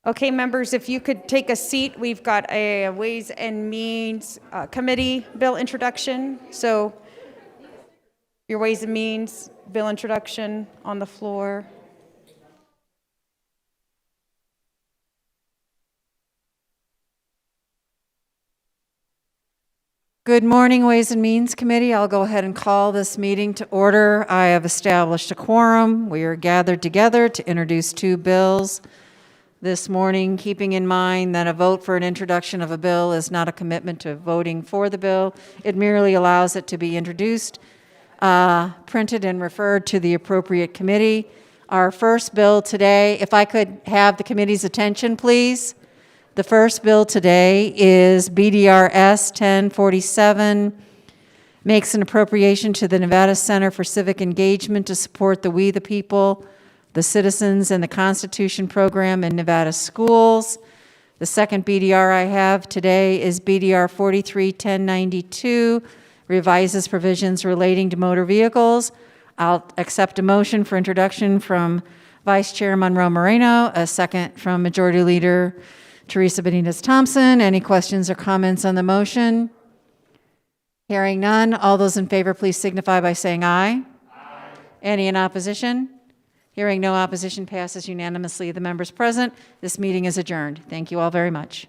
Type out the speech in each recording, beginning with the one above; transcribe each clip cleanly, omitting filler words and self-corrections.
Okay, members, if you could take a seat, we've got a Ways and Means Committee bill introduction. So your Ways and Means bill introduction on the floor. Good morning, Ways and Means Committee. I'll go ahead and call this meeting to order. I have established a quorum. We are gathered together to introduce two bills this morning, keeping in mind that a vote for an introduction of a bill is not a commitment to voting for the bill. It merely allows it to be introduced, printed, and referred to the appropriate committee. Our first bill today, if I could have the committee's attention, please. The first bill today is BDRS 1047, makes an appropriation to the Nevada Center for Civic Engagement to support the We the People, the Citizens, and the Constitution program in Nevada schools. The second BDR I have today is BDR 431092, revises provisions relating to motor vehicles. I'll accept a motion for introduction from Vice Chair Monroe Moreno, a second from Majority Leader Teresa Benitez Thompson. Any questions or comments on the motion? Hearing none, all those in favor please signify by saying aye. Aye. Any in opposition? Hearing no opposition, passes unanimously. The members present, this meeting is adjourned. Thank you all very much.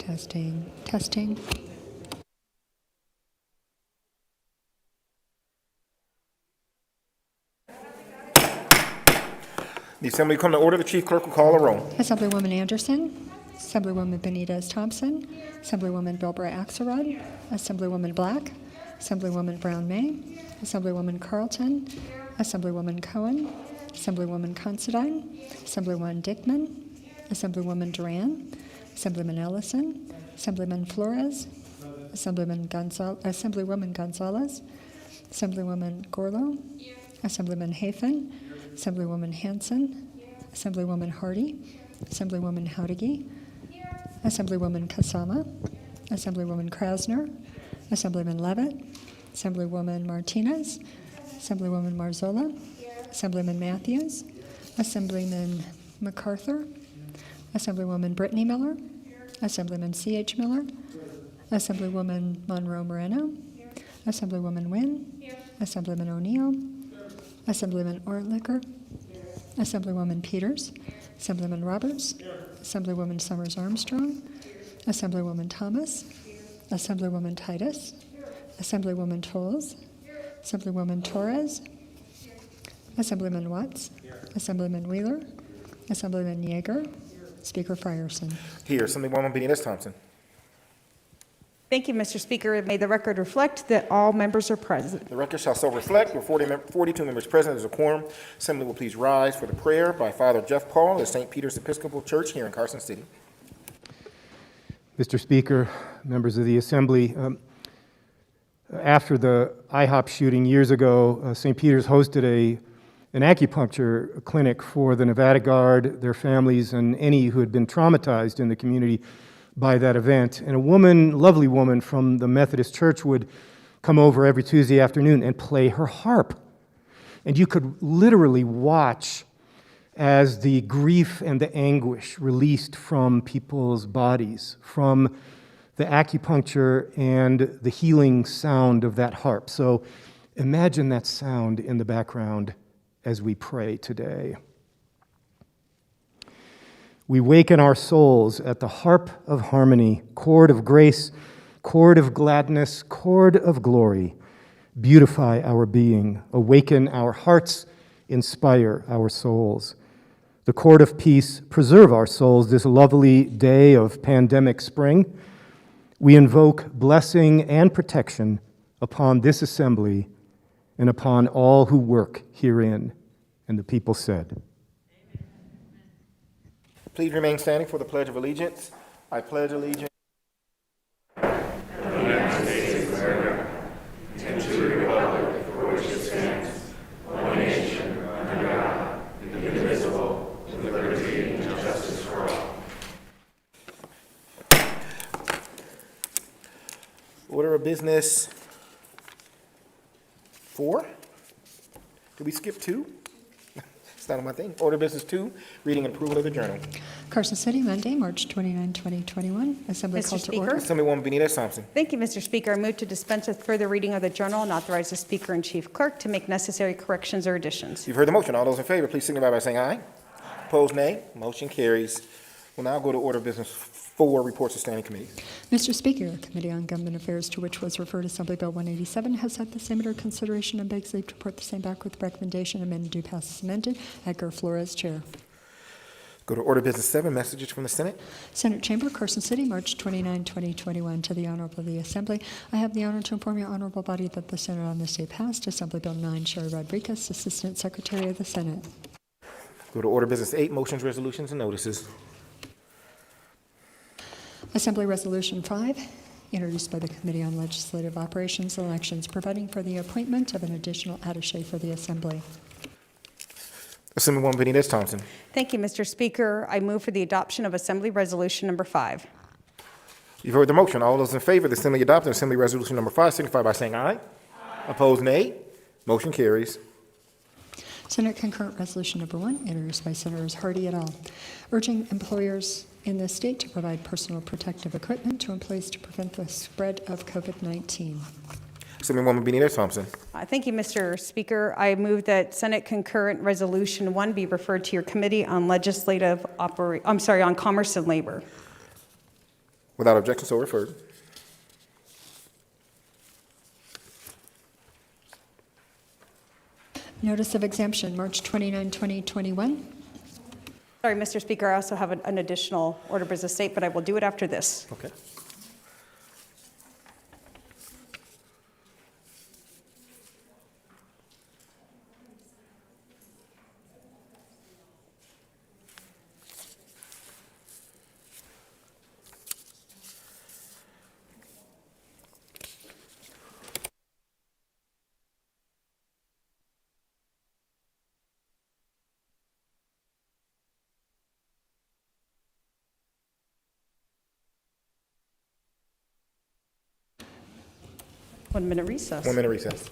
Testing, testing. The assembly come to order. The chief clerk will call a roll. Assemblywoman Anderson, Assemblywoman Benitez Thompson, Assemblywoman Bilbray Axelrod, Assemblywoman Black, Assemblywoman Brown May, Assemblywoman Carlton, Assemblywoman Cohen, Assemblywoman Considine, Assemblywoman Dickman, Assemblywoman Duran, Assemblyman Ellison, Assemblyman Flores, Assemblywoman Gonzalez, Assemblywoman Gorlo, Assemblyman Hafen, Assemblywoman Hanson, Assemblywoman Hardy, Assemblywoman Howdigi, Assemblywoman Kasama, Assemblywoman Krasner, Assemblyman Levitt, Assemblywoman Martinez, Assemblywoman Marzola, Assemblyman Matthews, Assemblyman MacArthur, Assemblywoman Brittany Miller, Assemblyman C.H. Miller, Assemblywoman Monroe Moreno, Assemblywoman Wynn, Assemblyman O'Neill, Assemblyman Ortlicker, Assemblywoman Peters, Assemblyman Roberts, Assemblywoman Summers Armstrong, Assemblywoman Thomas, Assemblywoman Titus, Assemblywoman Tolles, Assemblywoman Torres, Assemblyman Watts, Assemblyman Wheeler, Assemblyman Yeager, Speaker Frierson. Here, Assemblywoman Benitez Thompson. Thank you, Mr. Speaker. May the record reflect that all members are present. The record shall so reflect. With 42 members present, there's a quorum. Assembly will please rise for the prayer by Father Jeff Paul of St. Peter's Episcopal Church here in Carson City. Mr. Speaker, members of the Assembly, after the IHOP shooting years ago, St. Peter's hosted an acupuncture clinic for the Nevada Guard, their families, and any who had been traumatized in the community by that event. And a woman, lovely woman from the Methodist Church would come over every Tuesday afternoon and play her harp. And you could literally watch as the grief and the anguish released from people's bodies, from the acupuncture and the healing sound of that harp. So imagine that sound in the background as we pray today. We waken our souls at the harp of harmony, chord of grace, chord of gladness, chord of glory. Beautify our being, awaken our hearts, inspire our souls. The chord of peace, preserve our souls this lovely day of pandemic spring. We invoke blessing and protection upon this assembly and upon all who work herein. And the people said, Please remain standing for the Pledge of Allegiance. I pledge allegiance. Order of business 4. Did we skip 2? It's not on my thing. Order of business 2, reading and approval of the journal. Carson City, Monday, March 29, 2021. Assembly Mr. called to Speaker? order. Assemblywoman Benitez Thompson. Thank you, Mr. Speaker. I move to dispense with further reading of the journal and authorize the Speaker and Chief Clerk to make necessary corrections or additions. You've heard the motion. All those in favor, please signify by saying aye. Opposed, nay. Motion carries. We'll now go to order of business 4, reports of standing committees. Mr. Speaker, the Committee on Government Affairs, to which was referred Assembly Bill 187, has had the same under consideration and begs leave to report the same back with recommendation amended due pass as amended. Edgar Flores, Chair. Go to order of business 7, messages from the Senate. Senate Chamber, Carson City, March 29, 2021. To the Honorable the Assembly, I have the honor to inform your honorable body that the Senate on this day passed Assembly Bill 9, Sherry Rodriguez, Assistant Secretary of the Senate. Go to order of business 8, motions, resolutions, and notices. Assembly Resolution 5, introduced by the Committee on Legislative Operations and Elections, providing for the appointment of an additional attaché for the Assembly. Assemblywoman Benitez Thompson. Thank you, Mr. Speaker. I move for the adoption of Assembly Resolution Number 5. You've heard the motion. All those in favor of the Assembly adopting Assembly Resolution Number 5 signify by saying aye. Opposed, nay. Motion carries. Senate Concurrent Resolution Number 1, introduced by Senators Hardy et al., urging employers in the state to provide personal protective equipment to employees to prevent the spread of COVID-19. Assemblywoman Benitez Thompson. Thank you, Mr. Speaker. I move that Senate Concurrent Resolution 1 be referred to your Committee on on Commerce and Labor. Without objection, so referred. Notice of exemption, March 29, 2021. Sorry, Mr. Speaker, I also have an additional order of business state, but I will do it after this. Okay. One minute recess. 1 minute recess.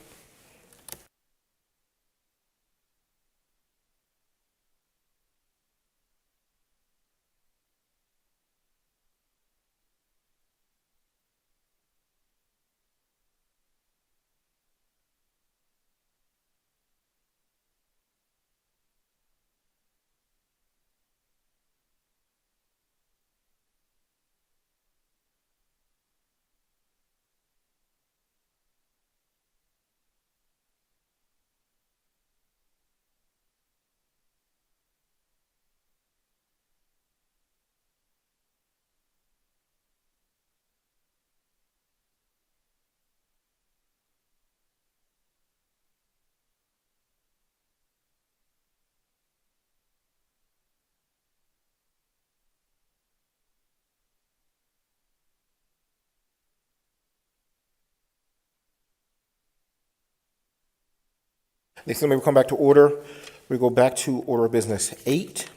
The Assembly will come back to order. We go back to order of business 8.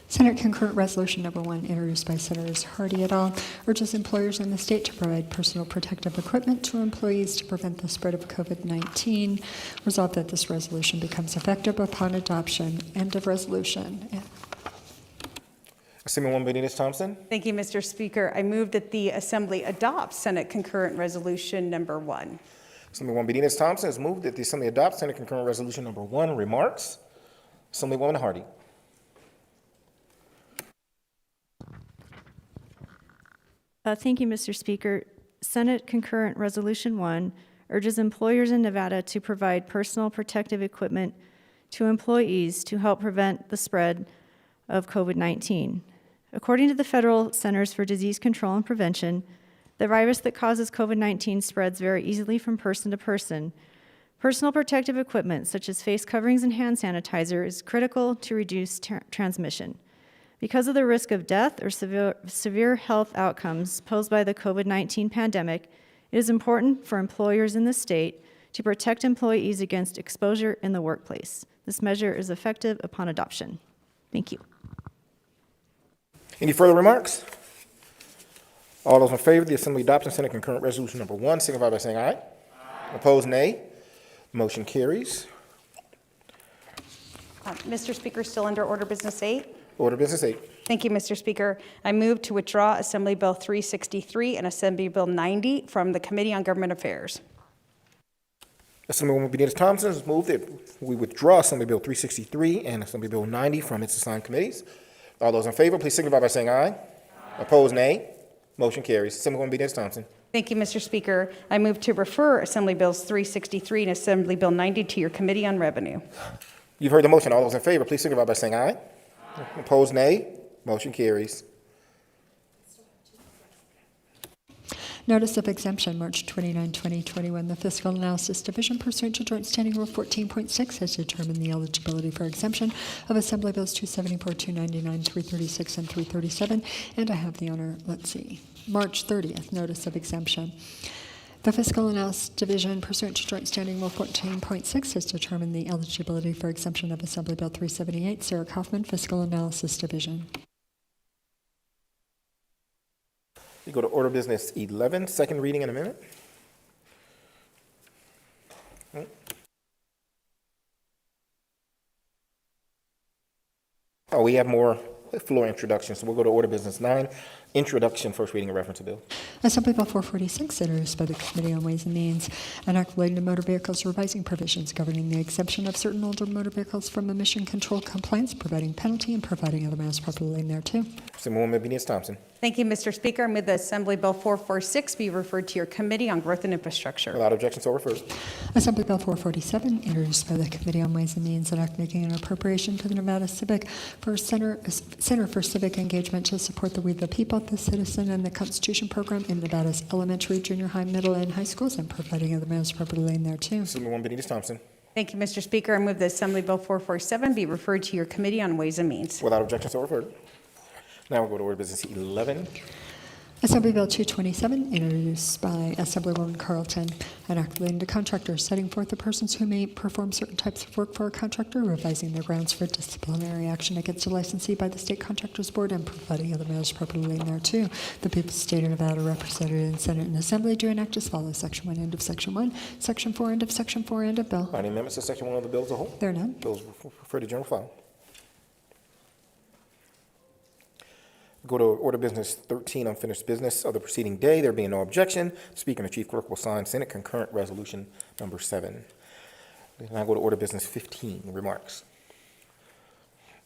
Senate Concurrent Resolution Number 1, introduced by Senators Hardy et al., urges employers in the state to provide personal protective equipment to employees to prevent the spread of COVID-19. Resolved that this resolution becomes effective upon adoption. End of resolution. Assemblywoman Benitez Thompson. Thank you, Mr. Speaker. I move that the Assembly adopt Senate Concurrent Resolution Number 1. Assemblywoman Benitez Thompson has moved that the Assembly adopt Senate Concurrent Resolution Number 1. Remarks? Assemblywoman Hardy. Thank you, Mr. Speaker. Senate Concurrent Resolution 1 urges employers in Nevada to provide personal protective equipment to employees to help prevent the spread of COVID-19. According to the Federal Centers for Disease Control and Prevention, the virus that causes COVID-19 spreads very easily from person to person. Personal protective equipment, such as face coverings and hand sanitizer, is critical to reduce transmission. Because of the risk of death or severe health outcomes posed by the COVID-19 pandemic, it is important for employers in the state to protect employees against exposure in the workplace. This measure is effective upon adoption. Thank you. Any further remarks? All those in favor of the Assembly adopting Senate Concurrent Resolution Number 1 signify by saying aye. Opposed, nay. Motion carries. Mr. Speaker, still under order business 8. Order of business 8. Thank you, Mr. Speaker. I move to withdraw Assembly Bill 363 and Assembly Bill 90 from the Committee on Government Affairs. Assemblywoman Benitez Thompson has moved that we withdraw Assembly Bill 363 and Assembly Bill 90 from its assigned committees. All those in favor, please signify by saying aye. Opposed, nay. Motion carries. Assemblywoman Benitez Thompson. Thank you, Mr. Speaker. I move to refer Assembly Bills 363 and Assembly Bill 90 to your Committee on Revenue. You've heard the motion. All those in favor, please signify by saying aye. Opposed, nay. Motion carries. Notice of exemption, March 29, 2021. The Fiscal Analysis Division, pursuant to Joint Standing Rule 14.6, has determined the eligibility for exemption of Assembly Bills 274, 299, 336, and 337. And I have the honor, March 30th, notice of exemption. The Fiscal Analysis Division, pursuant to Joint Standing Rule 14.6, has determined the eligibility for exemption of Assembly Bill 378. Sarah Kaufman, Fiscal Analysis Division. We go to order business 11, second reading and amendment. Oh, we have more floor introductions, so we'll go to order business 9, Introduction, first reading, and reference to bill. Assembly Bill 446, introduced by the Committee on Ways and Means, an act relating to motor vehicles revising provisions governing the exemption of certain older motor vehicles from emission control compliance, providing penalty and providing other matters properly laid thereto. Assemblywoman Benitez Thompson. Thank you, Mr. Speaker. I move that Assembly Bill 446 be referred to your Committee on Growth and Infrastructure. Without objection, so referred. Assembly Bill 447, introduced by the Committee on Ways and Means, an act making an appropriation to the Nevada Civic for Center for Civic Engagement to support the We the People, the Citizen, and the Constitution program in Nevada's elementary, junior high, middle, and high schools, and providing other matters properly laid thereto. Assemblywoman Benitez Thompson. Thank you, Mr. Speaker. I move that Assembly Bill 447 be referred to your Committee on Ways and Means. Without objection, so referred. Now we'll go to order business 11. Assembly Bill 227, introduced by Assemblywoman Carlton, an act relating to contractors, setting forth the persons who may perform certain types of work for a contractor, revising their grounds for disciplinary action against a licensee by the State Contractors Board, and providing other matters properly laid thereto. The people of the state of Nevada, represented in Senate and Assembly, do enact as follows: Section 1, end of Section 1, Section 4, end of Section 4, end of bill. Any amendments to Section 1 of the bill as a whole? There are none. Bills referred to general file. Go to order business 13, unfinished business of the preceding day. There being no objection, Speaker and the Chief Clerk will sign Senate Concurrent Resolution number 7. Now go to order business 15, remarks.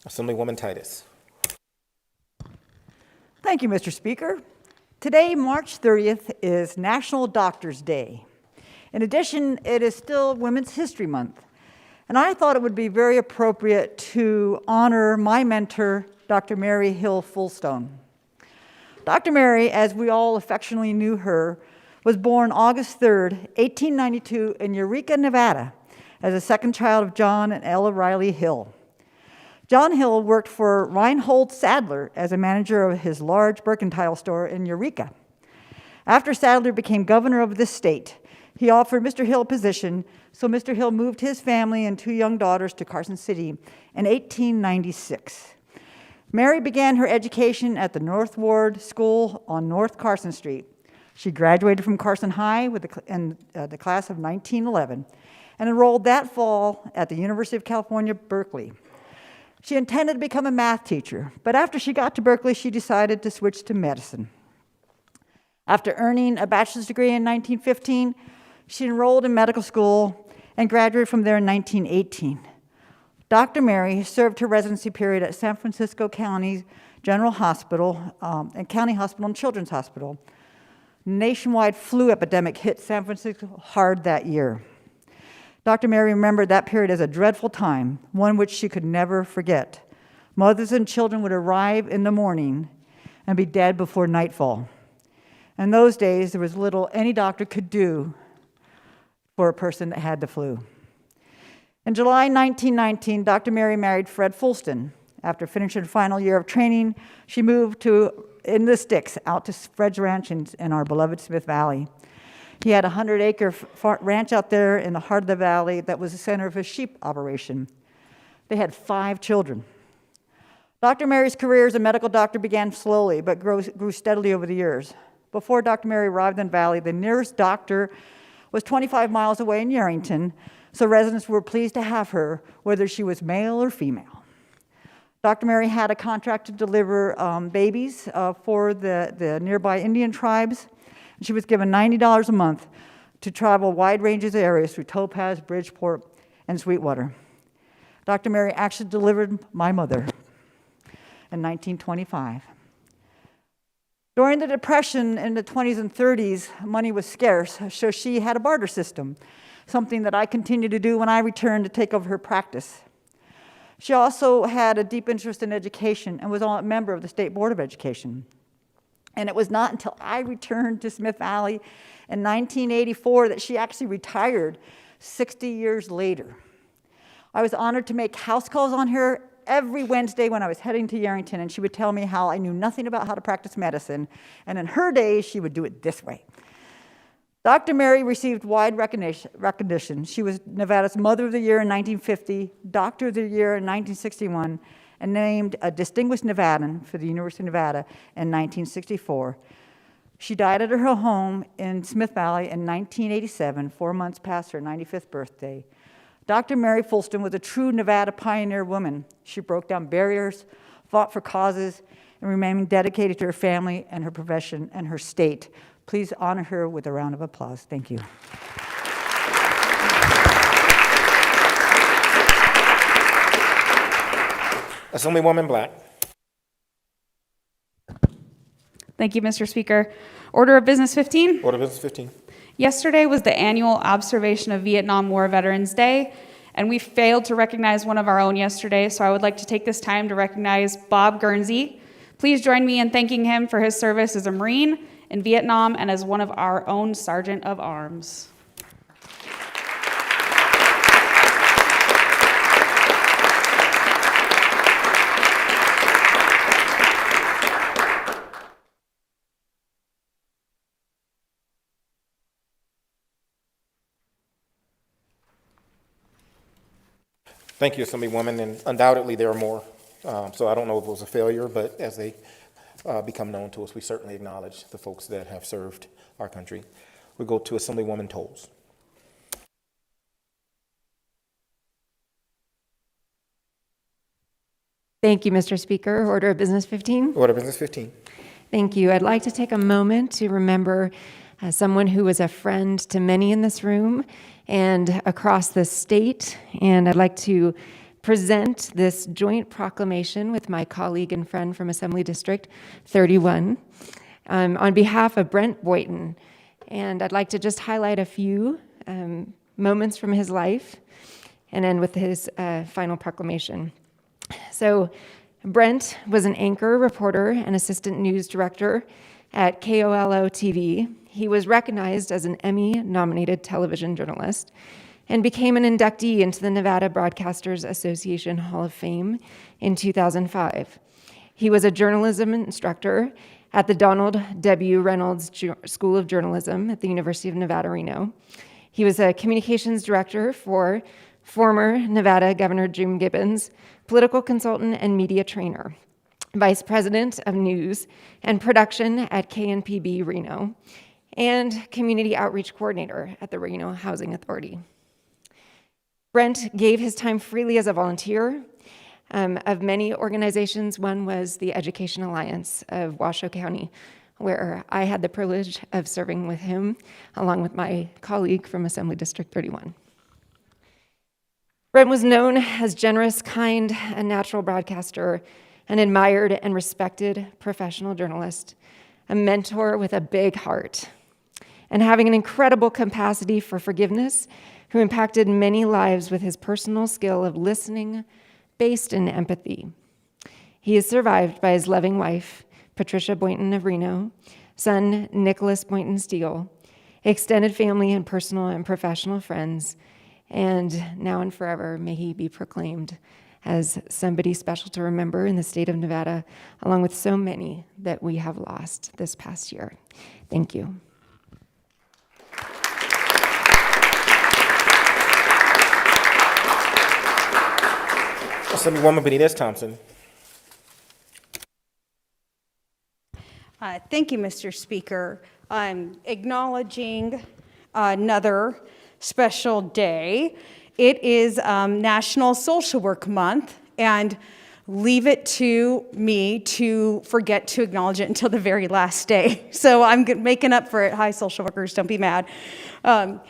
Assemblywoman Titus. Thank you, Mr. Speaker. Today, March 30th, is National Doctors Day. In addition, it is still Women's History Month. And I thought it would be very appropriate to honor my mentor, Dr. Mary Hill Fullstone. Dr. Mary, as we all affectionately knew her, was born August 3rd, 1892 in Eureka, Nevada, as the second child of John and Ella Riley Hill. John Hill worked for Reinhold Sadler as a manager of his large mercantile store in Eureka. After Sadler became governor of this state, he offered Mr. Hill a position, so Mr. Hill moved his family and 2 young daughters to Carson City in 1896. Mary began her education at the North Ward School on North Carson Street. She graduated from Carson High in the class of 1911 and enrolled that fall at the University of California, Berkeley. She intended to become a math teacher, but after she got to Berkeley, she decided to switch to medicine. After earning a bachelor's degree in 1915, she enrolled in medical school and graduated from there in 1918. Dr. Mary served her residency period at San Francisco County General Hospital and County Hospital and Children's Hospital. Nationwide flu epidemic hit San Francisco hard that year. Dr. Mary remembered that period as a dreadful time, one which she could never forget. Mothers and children would arrive in the morning and be dead before nightfall. In those days, there was little any doctor could do for a person that had the flu. In July 1919, Dr. Mary married Fred Fulston. After finishing her final year of training, she moved in the sticks out to Fred's Ranch in our beloved Smith Valley. He had a 100-acre ranch out there in the heart of the valley that was the center of his sheep operation. They had 5 children. Dr. Mary's career as a medical doctor began slowly, but grew steadily over the years. Before Dr. Mary arrived in the valley, the nearest doctor was 25 miles away in Yerington, so residents were pleased to have her, whether she was male or female. Dr. Mary had a contract to deliver babies for the nearby Indian tribes. She was given $90 a month to travel wide ranges of areas through Topaz, Bridgeport, and Sweetwater. Dr. Mary actually delivered my mother in 1925. During the Depression in the 20s and 30s, money was scarce, so she had a barter system, something that I continued to do when I returned to take over her practice. She also had a deep interest in education and was a member of the State Board of Education. And it was not until I returned to Smith Valley in 1984 that she actually retired 60 years later. I was honored to make house calls on her every Wednesday when I was heading to Yerington, and she would tell me how I knew nothing about how to practice medicine, and in her days, she would do it this way. Dr. Mary received wide recognition. She was Nevada's Mother of the Year in 1950, Doctor of the Year in 1961, and named a Distinguished Nevadan for the University of Nevada in 1964. She died at her home in Smith Valley in 1987, 4 months past her 95th birthday. Dr. Mary Fulston was a true Nevada pioneer woman. She broke down barriers, fought for causes, and and remaining dedicated to her family and her profession and her state. Please honor her with a round of applause. Thank you. Assemblywoman Black. Thank you, Mr. Speaker. Order of Business 15. Order Business 15. Yesterday was the annual observation of Vietnam War Veterans Day, and we failed to recognize one of our own yesterday, so I would like to take this time to recognize Bob Guernsey. Please join me in thanking him for his service as a Marine in Vietnam and as one of our own Sergeant of Arms. Thank you, Assemblywoman, and undoubtedly there are more. So I don't know if it was a failure, but as they become known to us, we certainly acknowledge the folks that have served our country. We go to Assemblywoman Tolles. Thank you, Mr. Speaker. Order of Business 15. Order Business 15. Thank you. I'd like to take a moment to remember someone who was a friend to many in this room and across the state. And I'd like to present this joint proclamation with my colleague and friend from Assembly District 31 on behalf of Brent Boyton. And I'd like to just highlight a few moments from his life and end with his final proclamation. So Brent was an anchor, reporter, and assistant news director at KOLO TV. He was recognized as an Emmy-nominated television journalist and became an inductee into the Nevada Broadcasters Association Hall of Fame in 2005. He was a journalism instructor at the Donald W. Reynolds School of Journalism at the University of Nevada, Reno. He was a communications director for former Nevada Governor Jim Gibbons, political consultant and media trainer, vice president of news and production at KNPB Reno, and community outreach coordinator at the Reno Housing Authority. Brent gave his time freely as a volunteer of many organizations. One was the Education Alliance of Washoe County, where I had the privilege of serving with him, along with my colleague from Assembly District 31. Brent was known as generous, kind, and natural broadcaster, an admired and respected professional journalist, a mentor with a big heart, and having an incredible capacity for forgiveness, who impacted many lives with his personal skill of listening based in empathy. He is survived by his loving wife, Patricia Boynton of Reno, son Nicholas Boynton Steele, extended family and personal and professional friends, and now and forever may he be proclaimed as somebody special to remember in the state of Nevada, along with so many that we have lost this past year. Thank you. Assemblywoman Benitez Thompson. Thank you, Mr. Speaker. I'm acknowledging another special day. It is National Social Work Month, and leave it to me to forget to acknowledge it until the very last day. So I'm making up for it. Hi, social workers, don't be mad.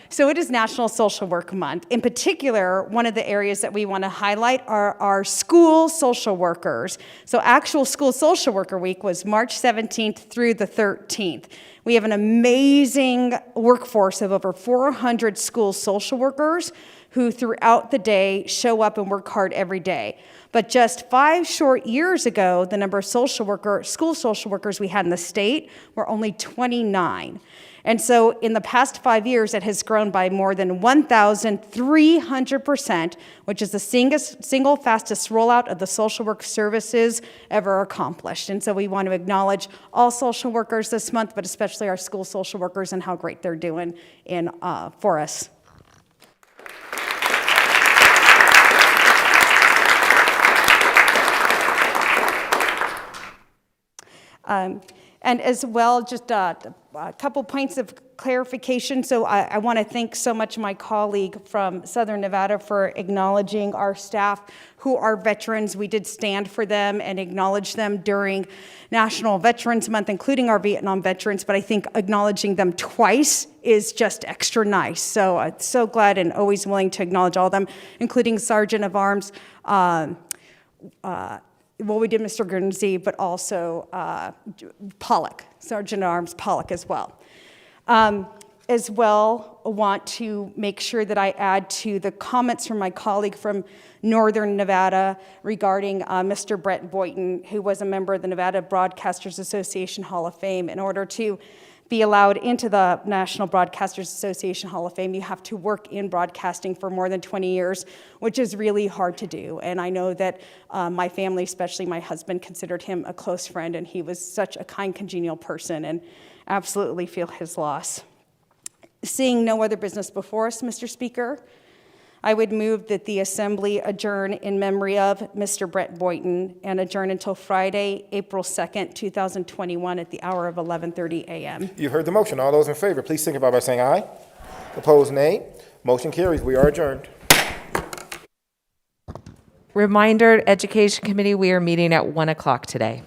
So it is National Social Work Month. In particular, one of the areas that we want to highlight are our school social workers. So actual School Social Worker Week was March 17th through the 13th. We have an amazing workforce of over 400 school social workers who throughout the day show up and work hard every day. But just 5 short years ago, the number of school social workers we had in the state were only 29. And so in the past 5 years, it has grown by more than 1,300%, which is the single fastest rollout of the social work services ever accomplished. And so we want to acknowledge all social workers this month, but especially our school social workers and how great they're doing for us. And as well, just a couple points of clarification. So I want to thank so much my colleague from Southern Nevada for acknowledging our staff who are veterans. We did stand for them and acknowledge them during National Veterans Month, including our Vietnam veterans, but I think acknowledging them twice is just extra nice. So I'm so glad and always willing to acknowledge all of them, including Sergeant of Arms, well, we did Mr. Guernsey, but also Pollock, Sergeant at Arms Pollock as well. As well, I want to make sure that I add to the comments from my colleague from Northern Nevada regarding Mr. Brett Boynton, who was a member of the Nevada Broadcasters Association Hall of Fame. In order to be allowed into the National Broadcasters Association Hall of Fame, you have to work in broadcasting for more than 20 years, which is really hard to do. And I know that my family, especially my husband, considered him a close friend, and he was such a kind, congenial person, and absolutely feel his loss. Seeing no other business before us, Mr. Speaker, I would move that the Assembly adjourn in memory of Mr. Brett Boynton and adjourn until Friday, April 2nd, 2021 at the hour of 11:30 a.m. You've heard the motion. All those in favor, please signify by saying aye. Opposed, nay. Motion carries. We are adjourned. Reminder, Education Committee, we are meeting at 1 o'clock today.